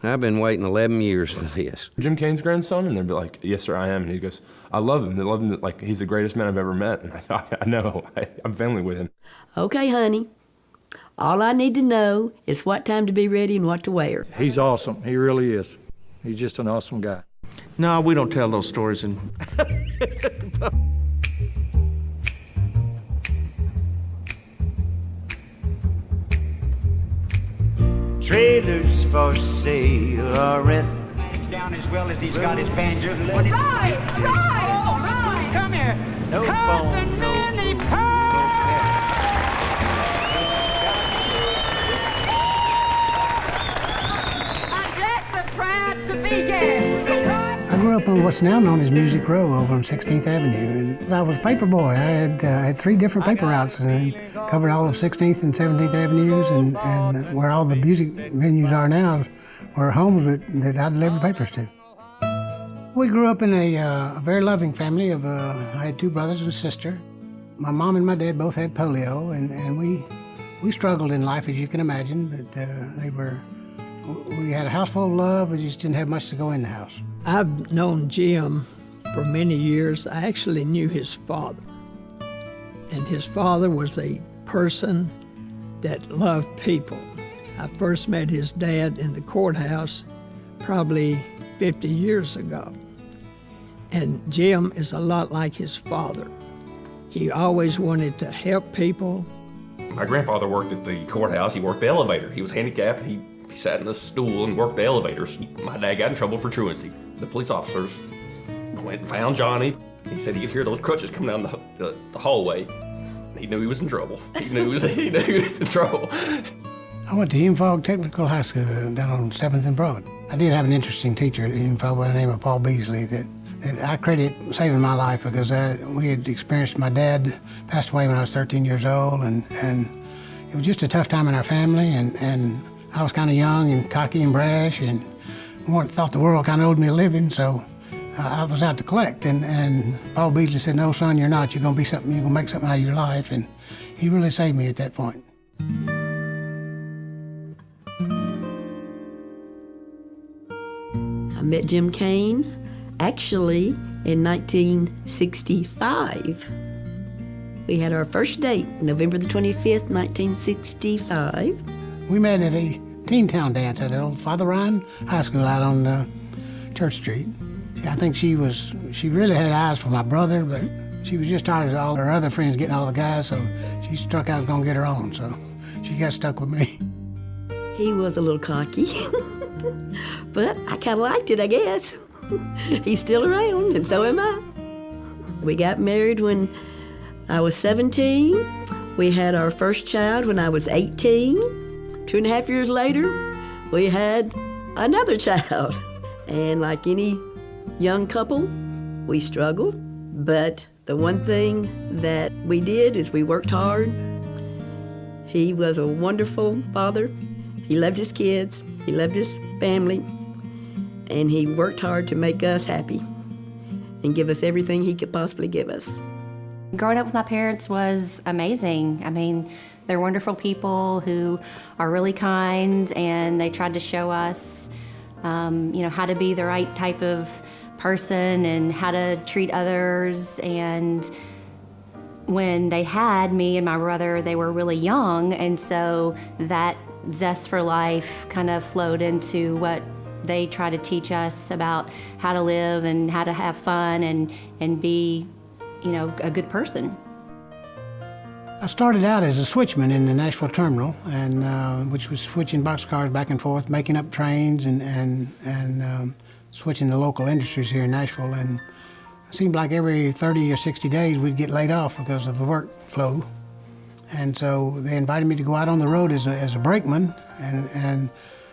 I've been waiting 11 years for this. Jim Cain's grandson? And they'd be like, yes, sir, I am. And he goes, I love him. They love him like he's the greatest man I've ever met. And I know, I'm family with him. Okay, honey. All I need to know is what time to be ready and what to wear. He's awesome. He really is. He's just an awesome guy. No, we don't tell those stories in... Trailers for sale or rent. Down as well as he's got his banjo. Right! Come here. No phone, no I'm blessed and proud to be here. I grew up on what's now known as Music Row over on 16th Avenue. And I was a paper boy. I had 3 different paper routes and covered all of 16th and 17th Avenues and where all the music venues are now were homes that I delivered papers to. We grew up in a very loving family of, I had 2 brothers and a sister. My mom and my dad both had polio and we struggled in life, as you can imagine. But we had a house full of love, we just didn't have much to go in the house. I've known Jim for many years. I actually knew his father. And his father was a person that loved people. I first met his dad in the courthouse probably 50 years ago. And Jim is a lot like his father. He always wanted to help people. My grandfather worked at the courthouse. He worked the elevator. He was handicapped. He sat in a stool and worked the elevators. My dad got in trouble for truancy. The police officers went and found Johnny. He said he could hear those crutches coming down the hallway. He knew he was in trouble. He knew he was in trouble. I went to Hume-Fogg Technical High School down on 7th and Broad. I did have an interesting teacher at Hume-Fogg by the name of Paul Beasley that I credit saving my life because we had experienced, my dad passed away when I was 13 years old and it was just a tough time in our family and I was kind of young and cocky and brash and thought the world kind of owed me a living, so I was out to collect. And Paul Beasley said, no, son, you're not. You're going to be something. You're going to make something out of your life. And he really saved me at that point. I met Jim Cain actually in 1965. We had our first date, November the 25th, 1965. We met at a teen town dance at old Father Ryan High School out on Church Street. I think she really had eyes for my brother, but she was just tired of all her other friends getting all the guys, so she struck out gonna get her own, so she got stuck with me. He was a little cocky, but I kind of liked it, I guess. He's still around, and so am I. We got married when I was 17. We had our first child when I was 18. 2.5 years later, we had another child. And like any young couple, we struggled. But the one thing that we did is we worked hard. He was a wonderful father. He loved his kids. He loved his family. And he worked hard to make us happy and give us everything he could possibly give us. Growing up with my parents was amazing. I mean, they're wonderful people who are really kind, and they tried to show us, how to be the right type of person and how to treat others. And when they had me and my brother, they were really young, and so that zest for life kind of flowed into what they try to teach us about how to live and how to have fun and be, a good person. I started out as a switchman in the Nashville terminal, and which was switching boxcars back and forth, making up trains and switching the local industries here in Nashville. And it seemed like every 30 or 60 days we'd get laid off because of the workflow. And so they invited me to go out on the road as a brakeman, and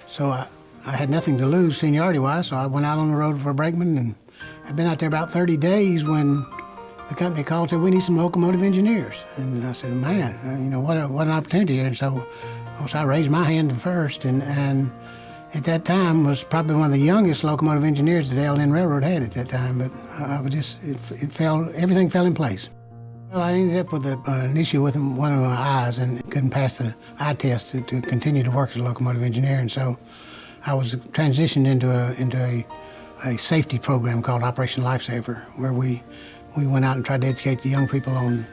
so I had nothing to lose seniority-wise, so I went out on the road for a brakeman, and I'd been out there about 30 days when the company called and said, we need some locomotive engineers. And I said, man, what an opportunity. And so I raised my hand first, and at that time was probably one of the youngest locomotive engineers that the L&N Railroad had at that time, but everything fell in place. Well, I ended up with an issue with one of my eyes and couldn't pass the eye test to continue to work as a locomotive engineer. And so I was transitioned into a safety program called Operation Lifesaver, where we went out and tried to educate the young people on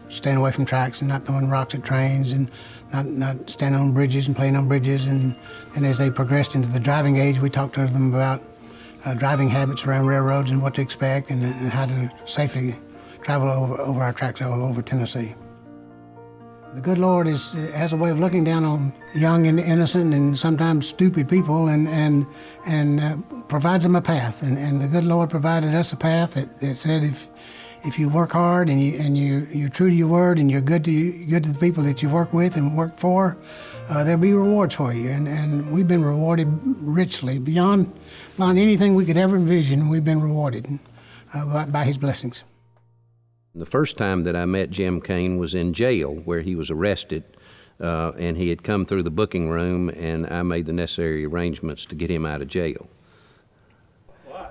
staying away from tracks and not throwing rocks at trains and not standing on bridges and playing on bridges. And as they progressed into the driving age, we talked to them about driving habits around railroads and what to expect and how to safely travel over our tracks over Tennessee. The good Lord has a way of looking down on young and innocent and sometimes stupid people and provides them a path. And the good Lord provided us a path that said if you work hard and you're true to your word and you're good to the people that you work with and work for, there'll be rewards for you. And we've been rewarded richly beyond anything we could ever envision. We've been rewarded by His blessings. The first time that I met Jim Cain was in jail, where he was arrested, and he had come through the booking room, and I made the necessary arrangements to get him out of jail. Why?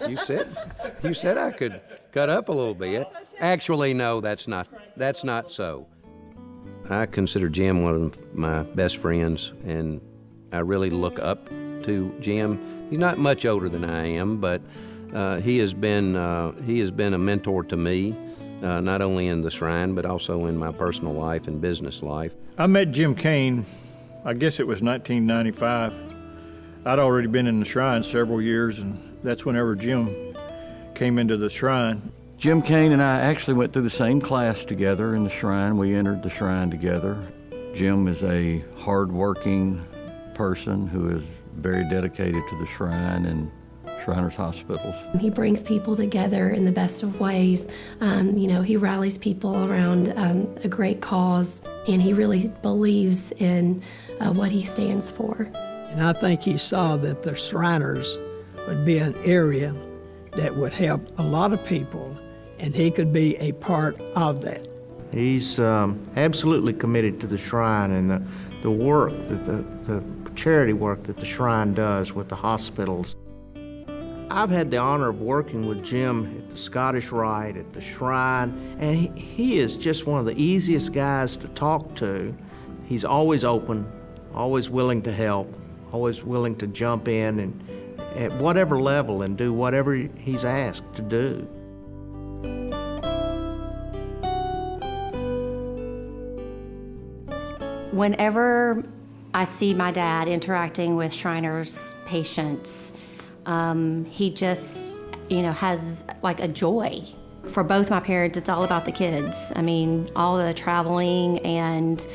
You said I could cut up a little bit. Actually, no, that's not so. I consider Jim one of my best friends, and I really look up to Jim. He's not much older than I am, but he has been a mentor to me, not only in the Shrine, but also in my personal life and business life. I met Jim Cain, I guess it was 1995. I'd already been in the Shrine several years, and that's whenever Jim came into the Shrine. Jim Cain and I actually went through the same class together in the Shrine. We entered the Shrine together. Jim is a hard-working person who is very dedicated to the Shrine and Shriners Hospitals. He brings people together in the best of ways. He rallies people around a great cause, and he really believes in what he stands for. And I think he saw that the Shriners would be an area that would help a lot of people, and he could be a part of that. He's absolutely committed to the Shrine and the work, the charity work that the Shrine does with the hospitals. I've had the honor of working with Jim at the Scottish Rite, at the Shrine, and he is just one of the easiest guys to talk to. He's always open, always willing to help, always willing to jump in and at whatever level and do whatever he's asked to do. Whenever I see my dad interacting with Shriners patients, he just, has like a joy. For both my parents, it's all about the kids. I mean, all the traveling and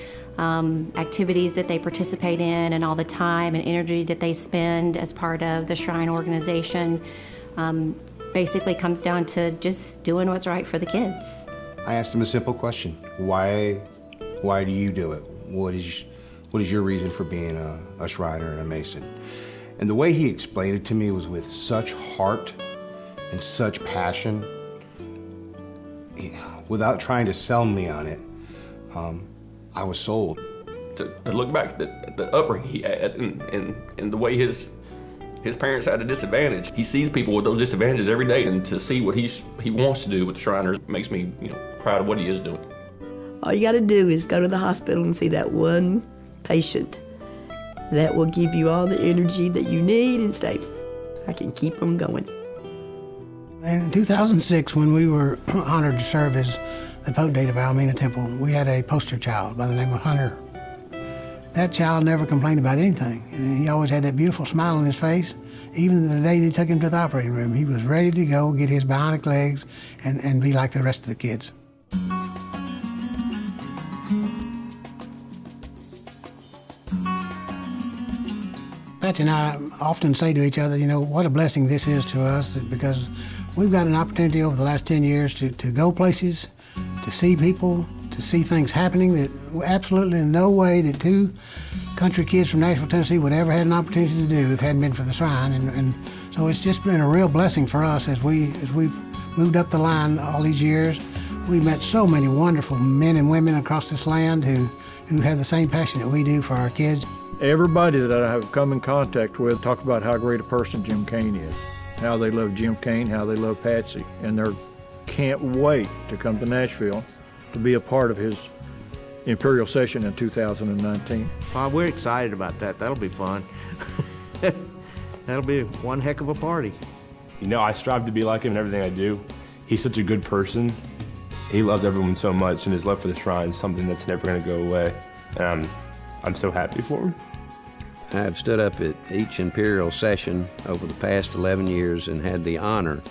activities that they participate in and all the time and energy that they spend as part of the Shrine organization basically comes down to just doing what's right for the kids. I asked him a simple question. Why do you do it? What is your reason for being a Shriner and a Mason? And the way he explained it to me was with such heart and such passion, without trying to sell me on it. I was sold. To look back at the upbringing he had and the way his parents had a disadvantage. He sees people with those disadvantages every day, and to see what he wants to do with the Shriners makes me proud of what he is doing. All you got to do is go to the hospital and see that one patient. That will give you all the energy that you need and say, I can keep them going. In 2006, when we were honored to serve as the Potentate of Alameda Temple, we had a poster child by the name of Hunter. That child never complained about anything. And he always had that beautiful smile on his face. Even the day they took him to the operating room, he was ready to go get his bionic legs and be like the rest of the kids. Patsy and I often say to each other, what a blessing this is to us, because we've got an opportunity over the last 10 years to go places, to see people, to see things happening that absolutely in no way that two country kids from Nashville, Tennessee would ever had an opportunity to do if it hadn't been for the Shrine. And so it's just been a real blessing for us as we've moved up the line all these years. We've met so many wonderful men and women across this land who have the same passion that we do for our kids. Everybody that I have come in contact with talk about how great a person Jim Cain is, how they love Jim Cain, how they love Patsy, and they can't wait to come to Nashville to be a part of his Imperial session in 2019. We're excited about that. That'll be fun. That'll be one heck of a party. You know, I strive to be like him in everything I do. He's such a good person. He loves everyone so much, and his love for the shrine is something that's never going to go away. And I'm so happy for him. I've stood up at each Imperial session over the past 11 years and had the honor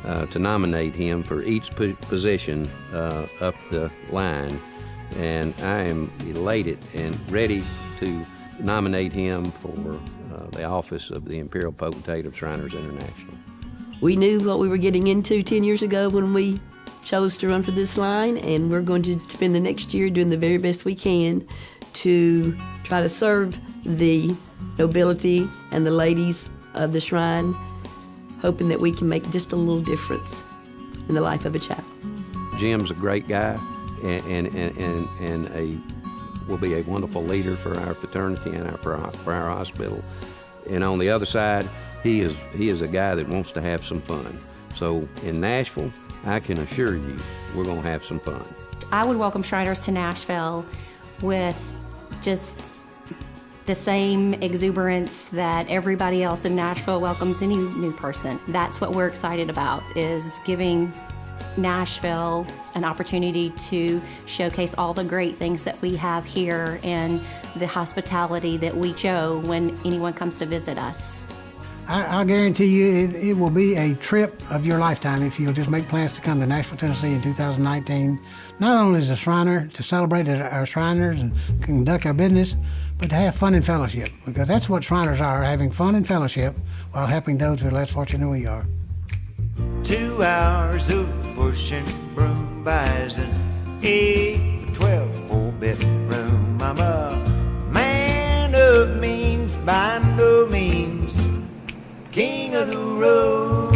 to nominate him for each position up the line. And I am elated and ready to nominate him for the office of the Imperial Potentate of Shriners International. We knew what we were getting into 10 years ago when we chose to run for this line, and we're going to spend the next year doing the very best we can to try to serve the nobility and the ladies of the shrine, hoping that we can make just a little difference in the life of a chapel. Jim's a great guy and will be a wonderful leader for our fraternity and for our hospital. And on the other side, he is a guy that wants to have some fun. So in Nashville, I can assure you, we're going to have some fun. I would welcome Shriners to Nashville with just the same exuberance that everybody else in Nashville welcomes any new person. That's what we're excited about, is giving Nashville an opportunity to showcase all the great things that we have here and the hospitality that we show when anyone comes to visit us. I'll guarantee you it will be a trip of your lifetime if you'll just make plans to come to Nashville, Tennessee in 2019. Not only as a Shriner, to celebrate our Shriners and conduct our business, but to have fun and fellowship, because that's what Shriners are, having fun and fellowship while helping those who are less fortunate than we are. 2 hours of pushing broom buys an 8 or 12 4-bedroom. I'm a man of means by no means, king of the road.